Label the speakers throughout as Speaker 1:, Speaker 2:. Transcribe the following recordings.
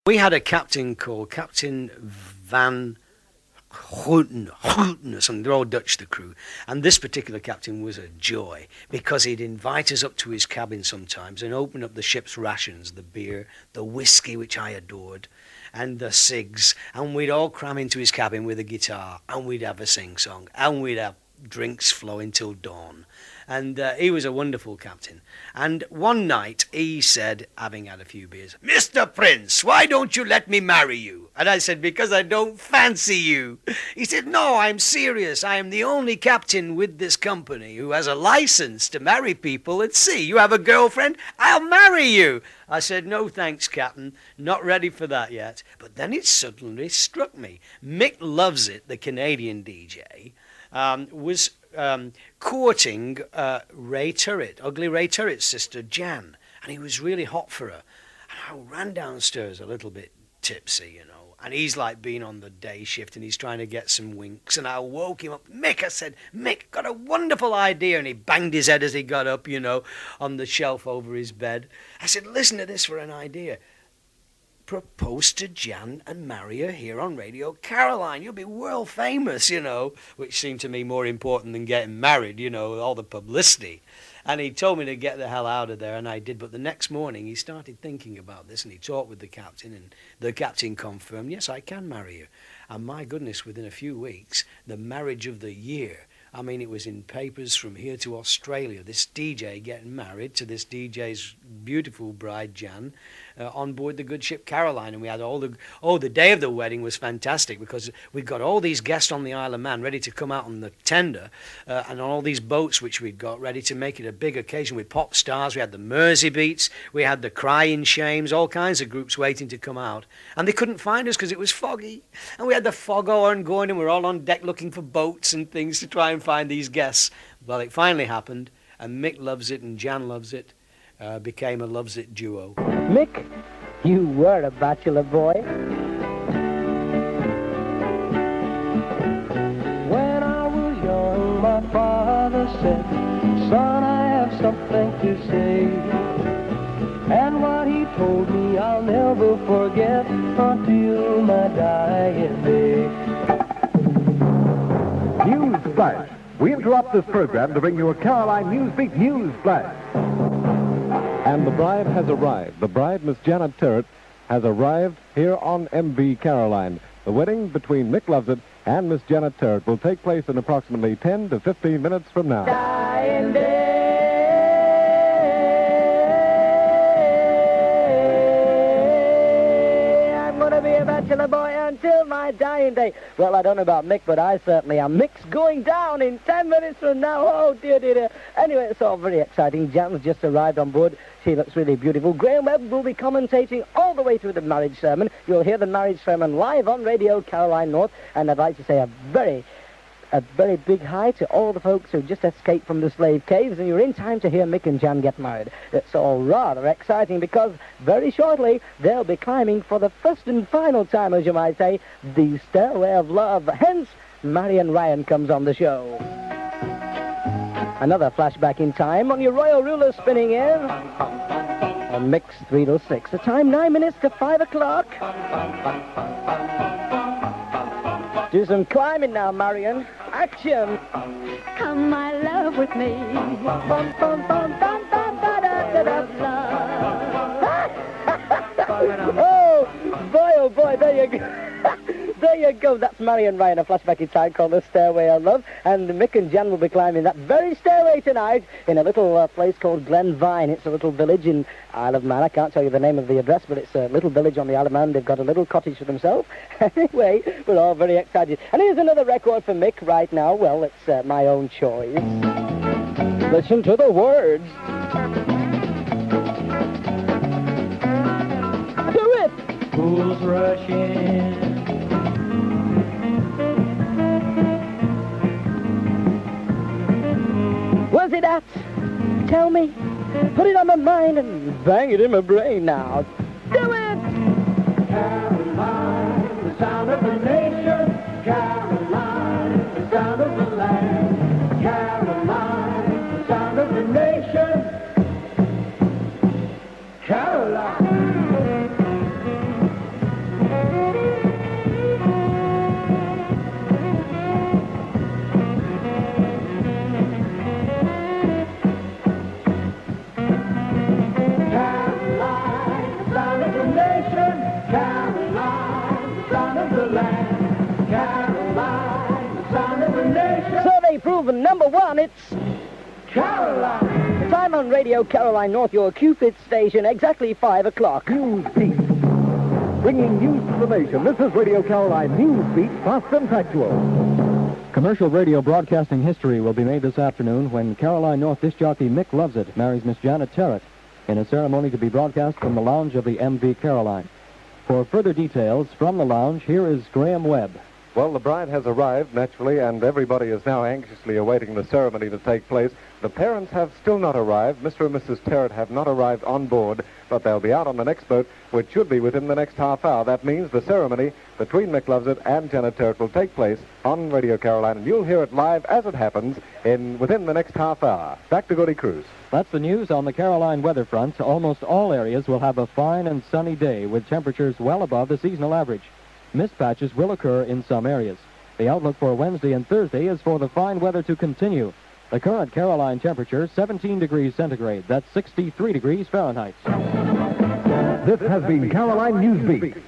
Speaker 1: We had a captain called Captain Van Houten or something. They're all Dutch, the crew. And this particular captain was a joy because he'd invite us up to his cabin sometimes and open up the ship's rations, the beer, the whiskey, which I adored, and the cigs. And we'd all cram into his cabin with a guitar and we'd have a sing-song and we'd have drinks flowing till dawn. And he was a wonderful captain. And one night he said, having had a few beers, "Mr. Prince, why don't you let me marry you?" And I said, "Because I don't fancy you." He said, "No, I'm serious. I am the only captain with this company who has a license to marry people at sea. You have a girlfriend? I'll marry you." I said, "No thanks, Captain. Not ready for that yet." But then it suddenly struck me. Mick Loves It, the Canadian DJ, was courting Ray Turret, Ugly Ray Turret's sister Jan, and he was really hot for her. And I ran downstairs a little bit tipsy, you know, and he's like being on the day shift and he's trying to get some winks, and I woke him up. "Mick," I said, "Mick, got a wonderful idea," and he banged his head as he got up, you know, on the shelf over his bed. I said, "Listen to this for an idea. Propose to Jan and marry her here on Radio Caroline. You'll be world famous," you know, which seemed to me more important than getting married, you know, all the publicity. And he told me to get the hell out of there, and I did. But the next morning he started thinking about this, and he talked with the captain, and the captain confirmed, "Yes, I can marry you." And my goodness, within a few weeks, the marriage of the year. I mean, it was in papers from here to Australia. This DJ getting married to this DJ's beautiful bride, Jan, on board the good ship Caroline. And we had the day of the wedding was fantastic because we got all these guests on the Isle of Man ready to come out on the tender and on all these boats which we'd got ready to make it a big occasion with pop stars. We had the Mersey Beats, we had the Crying Shames, all kinds of groups waiting to come out. And they couldn't find us because it was foggy. And we had the foghorn going and we were all on deck looking for boats and things to try and find these guests. Well, it finally happened, and Mick Loves It and Jan Loves It became a Loves It duo.
Speaker 2: Mick, you were a bachelor boy. When I was young, my father said, "Son, I have something to say." And what he told me I'll never forget until my dying day.
Speaker 3: Newsflash. We interrupt this program to bring you a Caroline Newsbeat News Flash. And the bride has arrived. The bride, Miss Janet Turret, has arrived here on MV Caroline. The wedding between Mick Loves It and Miss Janet Turret will take place in approximately 10 to 15 minutes from now.
Speaker 2: Dying day. I'm going to be a bachelor boy until my dying day. Well, I don't know about Mick, but I certainly am. Mick's going down in 10 minutes from now. Oh, dear, dear, dear. Anyway, it's all very exciting. Jan's just arrived on board. She looks really beautiful. Graham Webb will be commentating all the way through the marriage sermon. You'll hear the marriage sermon live on Radio Caroline North. And I'd like to say a very big hi to all the folks who just escaped from the slave caves, and you're in time to hear Mick and Jan get married. It's all rather exciting because very shortly they'll be climbing for the first and final time, as you might say, the stairway of love. Hence, Marion Ryan comes on the show. Another flashback in time on your royal ruler spinning in on Mix 306. The time 9 minutes to 5 o'clock. Do some climbing now, Marion. Action!
Speaker 4: Come, my love, with me.
Speaker 2: Bum, bum, bum, bum, bum, ba, da, da, da, oh boy, there you go. There you go. That's Marion Ryan, a flashback in time called The Stairway of Love. And Mick and Jan will be climbing that very stairway tonight in a little place called Glenvine. It's a little village in Isle of Man. I can't tell you the name of the address, but it's a little village on the Isle of Man. They've got a little cottage for themselves. Anyway, we're all very excited. And here's another record for Mick right now. Well, it's my own choice. Listen to the words. Do it!
Speaker 5: Fools rush in.
Speaker 2: Where's it at? Tell me. Put it on my mind and bang it in my brain now. Do it!
Speaker 5: Caroline, the sound of the nation. Caroline, the sound of the land. Caroline, the sound of the nation. Caroline.
Speaker 2: number one, it's
Speaker 5: Caroline!
Speaker 2: the time on Radio Caroline North, your Cupid station, exactly 5 o'clock.
Speaker 3: News Beat. Bringing news to the nation. This is Radio Caroline News Beat, fast and factual. Commercial radio broadcasting history will be made this afternoon when Caroline North disc jockey Mick Lovesit marries Miss Janet Terrett in a ceremony to be broadcast from the lounge of the M.V. Caroline. For further details from the lounge, here is Graham Webb.
Speaker 6: Well, the bride has arrived, naturally, and everybody is now anxiously awaiting the ceremony to take place. The parents have still not arrived. Mr. and Mrs. Terrett have not arrived on board, but they'll be out on the next boat, which should be within the next half hour. That means the ceremony between Mick Lovesit and Janet Terrett will take place on Radio Caroline, and you'll hear it live as it happens within the next half hour. Back to Gordie Cruse.
Speaker 3: That's the news on the Caroline weather front. Almost all areas will have a fine and sunny day with temperatures well above the seasonal average. Mist patches will occur in some areas. The outlook for Wednesday and Thursday is for the fine weather to continue. The current Caroline temperature, 17 degrees centigrade. That's 63 degrees Fahrenheit.
Speaker 7: This has been Caroline Newsbeat.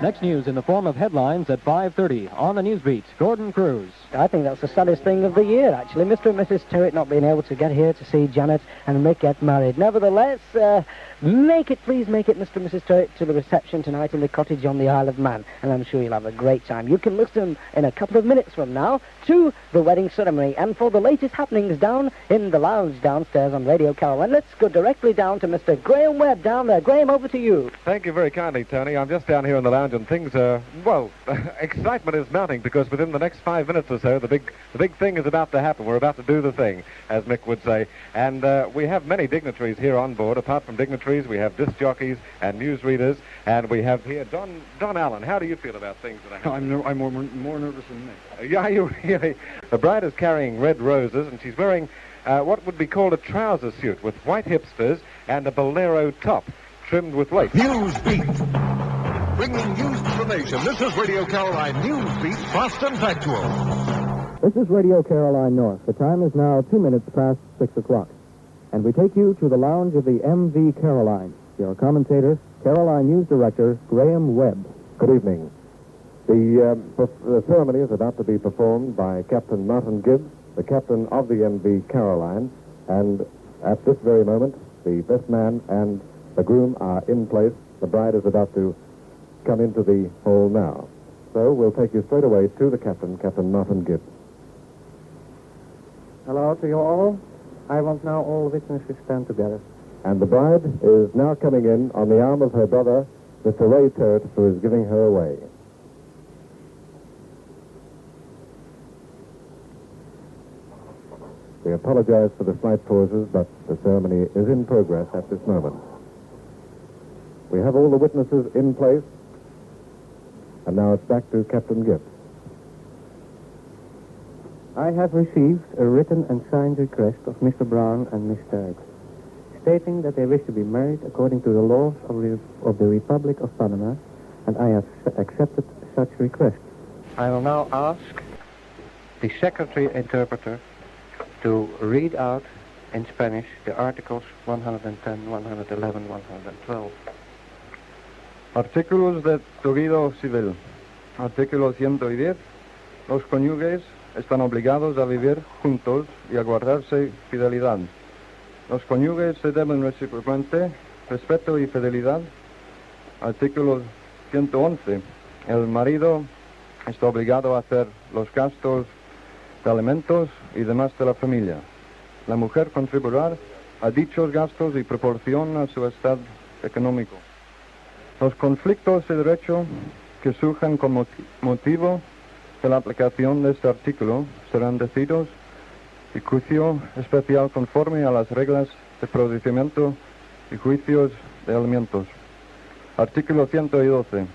Speaker 3: Next news in the form of headlines at 5:30 on the Newsbeat. Gordie Cruse.
Speaker 2: I think that's the saddest thing of the year, actually. Mr. and Mrs. Terrett not being able to get here to see Janet and Mick get married. Nevertheless, please make it, Mr. and Mrs. Terrett, to the reception tonight in the cottage on the Isle of Man, and I'm sure you'll have a great time. You can listen in a couple of minutes from now to the wedding ceremony, and for the latest happenings down in the lounge downstairs on Radio Caroline, let's go directly down to Mr. Graham Webb down there. Graham, over to you.
Speaker 6: Thank you very kindly, Tony. I'm just down here in the lounge, and things are, excitement is mounting, because within the next 5 minutes or so, the big thing is about to happen. We're about to do the thing, as Mick would say. And we have many dignitaries here on board. Apart from dignitaries, we have disc jockeys and newsreaders, and we have here Don Allen. How do you feel about things that are happening?
Speaker 8: I'm more nervous than Mick.
Speaker 6: Yeah, you really. The bride is carrying red roses, and she's wearing what would be called a trouser suit with white hipsters and a bolero top trimmed with lace.
Speaker 7: Newsbeat. Bringing news to the nation. This is Radio Caroline Newsbeat, fast and factual.
Speaker 3: This is Radio Caroline North. The time is now 2 minutes past 6 o'clock. And we take you to the lounge of the M.V. Caroline. Your commentator, Caroline News Director, Graham Webb.
Speaker 6: Good evening. The ceremony is about to be performed by Captain Martin Gibbs, the captain of the M.V. Caroline, and at this very moment, the best man and the groom are in place. The bride is about to come into the hall now. So we'll take you straight away to the captain, Captain Martin Gibbs.
Speaker 9: Hello to you all. I want now all witnesses stand together.
Speaker 6: And the bride is now coming in on the arm of her brother, Mr. Ray Terrett, who is giving her away. We apologize for the slight pauses, but the ceremony is in progress at this moment. We have all the witnesses in place, and now it's back to Captain Gibbs.
Speaker 9: I have received a written and signed request of Mr. Brown and Miss Terrett, stating that they wish to be married according to the laws of the Republic of Panama, and I have accepted such request. I will now ask the secretary interpreter to read out in Spanish the articles 110, 111, 112.
Speaker 8: Artículos de Código Civil. Artículo 110. Los cónyuges están obligados a vivir juntos y a guardarse fidelidad. Los cónyuges se deben recíprocamente respeto y fidelidad. Artículo 111. El marido está obligado a hacer los gastos de alimentos y demás de la familia. La mujer contribuirá a dichos gastos y proporción a su estado económico. Los conflictos de derecho que surjan con motivo de la aplicación de este artículo serán decididos y juicio especial conforme a las reglas de procedimiento y juicios de alimentos. Artículo 112.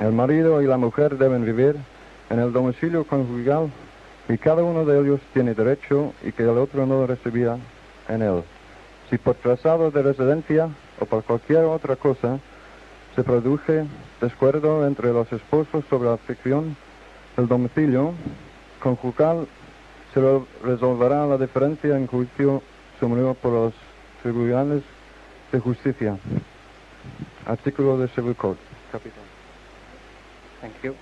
Speaker 8: El marido y la mujer deben vivir en el domicilio conjugal y cada uno de ellos tiene derecho y que el otro no recibía en él. Si por traslado de residencia o por cualquier otra cosa se produce desacuerdo entre los esposos sobre la ficción del domicilio conjugal, se resolverá la diferencia en juicio sumario por los tribunales de justicia. Artículo de Civil Code. Capitán.
Speaker 9: Thank you.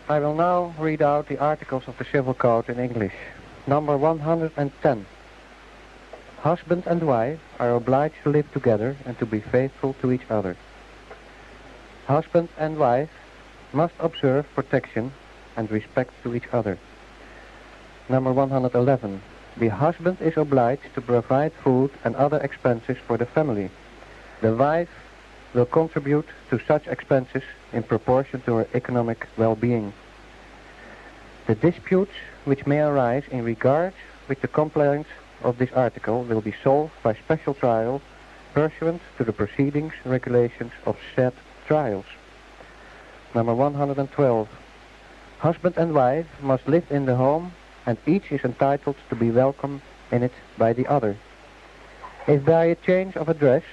Speaker 9: I will now read out the articles of the Civil Code in English. Number 110. Husband and wife are obliged to live together and to be faithful to each other. Husband and wife must observe protection and respect to each other. Number 111. The husband is obliged to provide food and other expenses for the family. The wife will contribute to such expenses in proportion to her economic well-being. The disputes which may arise in regard with the complaints of this article will be solved by special trial pursuant to the proceedings regulations of said trials. Number 112. Husband and wife must live in the home and each is entitled to be welcome in it by the other. If by a change of address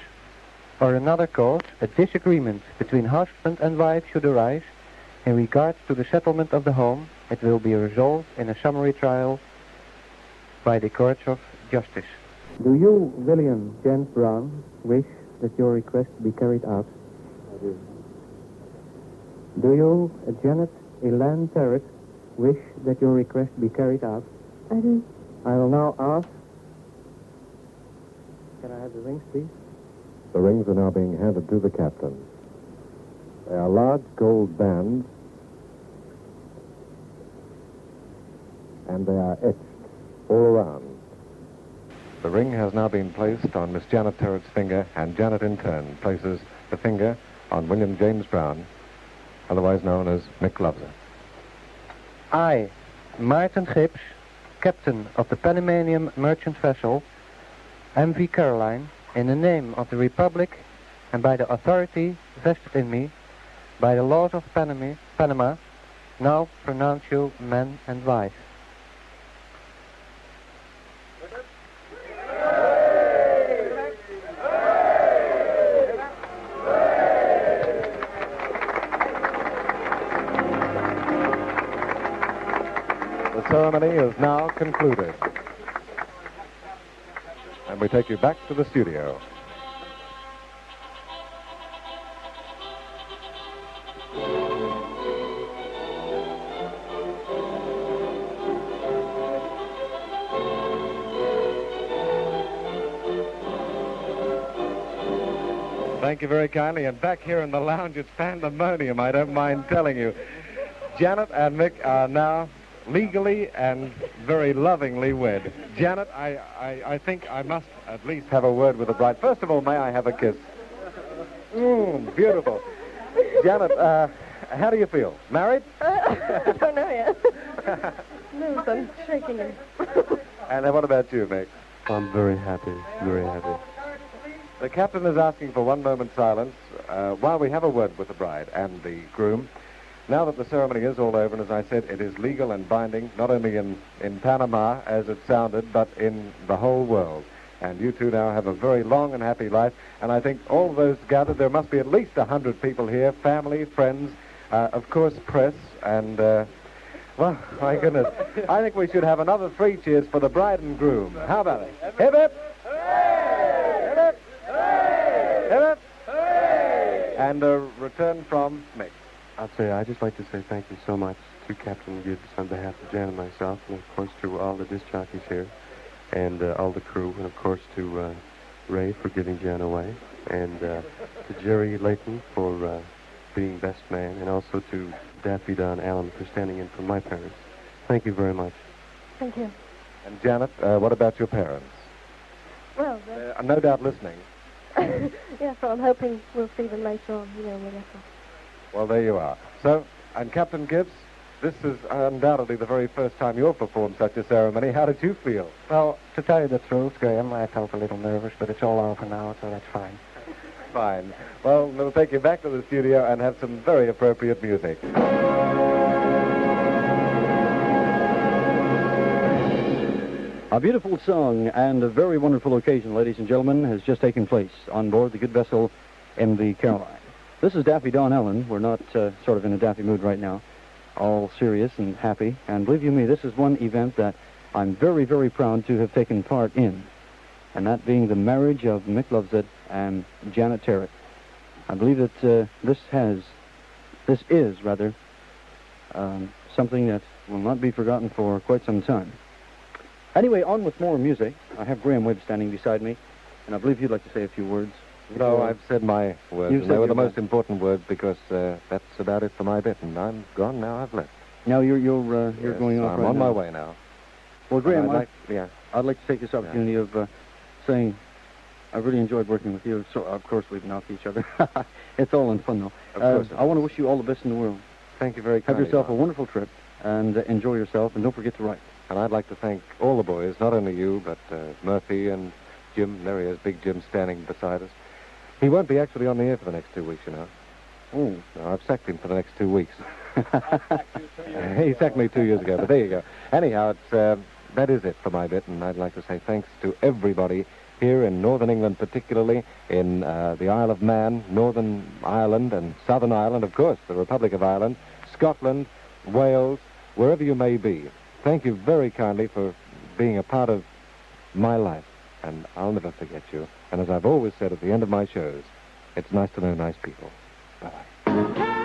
Speaker 9: or another cause a disagreement between husband and wife should arise in regard to the settlement of the home, it will be resolved in a summary trial by the courts of justice.
Speaker 10: Do you, William James Brown, wish that your request be carried out?
Speaker 9: I do.
Speaker 10: Do you, Janet Elaine Terrett, wish that your request be carried out?
Speaker 4: I do.
Speaker 10: I will now ask... Can I have the rings, please?
Speaker 3: The rings are now being handed to the captain. They are large gold bands, and they are etched all around. The ring has now been placed on Miss Janet Terrett's finger, and Janet in turn places the finger on William James Brown, otherwise known as Mick Loves Her.
Speaker 9: I, Martin Gipps, captain of the Panamanian merchant vessel M.V. Caroline, in the name of the Republic and by the authority vested in me by the laws of Panama, now pronounce you man and wife.
Speaker 3: The ceremony is now concluded. And we take you back to the studio. Thank you very kindly. And back here in the lounge, it's pandemonium, I don't mind telling you. Janet and Mick are now legally and very lovingly wed. Janet, I think I must at least have a word with the bride. First of all, may I have a kiss? Beautiful. Janet, how do you feel? Married?
Speaker 4: I don't know yet. No, I'm shaking him.
Speaker 3: And what about you, Mick?
Speaker 8: I'm very happy, very happy.
Speaker 3: The captain is asking for one moment's silence while we have a word with the bride and the groom. Now that the ceremony is all over, and as I said, it is legal and binding, not only in Panama, as it sounded, but in the whole world. And you two now have a very long and happy life. And I think all those gathered, there must be at least 100 people here, family, friends, of course, press, and, well, my goodness. I think we should have another 3 cheers for the bride and groom. How about it? Hip, hip! Hooray! Hip, hip! Hooray! Hip, hip! Hooray! And a return from Mick.
Speaker 8: I'd just like to say thank you so much to Captain Gibbs on behalf of Jan and myself, and of course to all the disc jockeys here, and all the crew, and of course to Ray for giving Jan away, and to Jerry Layton for being best man, and also to Daffy Don Allen for standing in for my parents. Thank you very much.
Speaker 4: Thank you.
Speaker 3: And Janet, what about your parents?
Speaker 4: Well,
Speaker 3: No doubt listening.
Speaker 4: yeah, so I'm hoping we'll see them later on, whenever.
Speaker 3: Well, there you are. So, and Captain Gibbs, this is undoubtedly the very first time you've performed such a ceremony. How did you feel?
Speaker 9: Well, to tell you the truth, Graham, I felt a little nervous, but it's all over now, so that's fine.
Speaker 3: Fine. Well, we'll take you back to the studio and have some very appropriate music.
Speaker 11: A beautiful song and a very wonderful occasion, ladies and gentlemen, has just taken place on board the good vessel M.V. Caroline. This is Daffy Don Ellen. We're not sort of in a Daffy mood right now, all serious and happy. And believe you me, this is one event that I'm very, very proud to have taken part in, and that being the marriage of Mick Lovesit and Janet Terrett. I believe that this is Something that will not be forgotten for quite some time. Anyway, on with more music. I have Graham Webb standing beside me, and I believe you'd like to say a few words.
Speaker 6: No, I've said my words,
Speaker 11: You've
Speaker 6: and they
Speaker 11: said
Speaker 6: were the
Speaker 11: your
Speaker 6: most
Speaker 11: bit.
Speaker 6: important words because that's about it for my bit, and I'm gone now. I've left.
Speaker 11: Now you're
Speaker 6: Yes,
Speaker 11: going off
Speaker 6: I'm
Speaker 11: right
Speaker 6: on
Speaker 11: now.
Speaker 6: my way now.
Speaker 11: Well, Graham,
Speaker 6: And
Speaker 11: I'd like to take this opportunity of saying I've really enjoyed working with you. So, of course, we've knocked each other. It's all in fun, though.
Speaker 6: Of course it
Speaker 11: I want to
Speaker 6: is.
Speaker 11: wish you all the best in the world.
Speaker 6: Thank you very
Speaker 11: Have
Speaker 6: kindly.
Speaker 11: yourself a
Speaker 6: Bob.
Speaker 11: wonderful trip, and enjoy yourself, and don't forget to write.
Speaker 6: And I'd like to thank all the boys, not only you, but Murphy and Jim. There he is, Big Jim, standing beside us. He won't be actually on the air for the next 2 weeks, you know.
Speaker 11: Oh.
Speaker 6: No, I've sacked him for the next 2 weeks. He sacked me 2 years ago, but there you go. Anyhow, that is it for my bit, and I'd like to say thanks to everybody here in Northern England, particularly in the Isle of Man, Northern Ireland, and Southern Ireland, of course, the Republic of Ireland, Scotland, Wales, wherever you may be. Thank you very kindly for being a part of my life, and I'll never forget you. And as I've always said at the end of my shows, it's nice to know nice people. Bye-bye.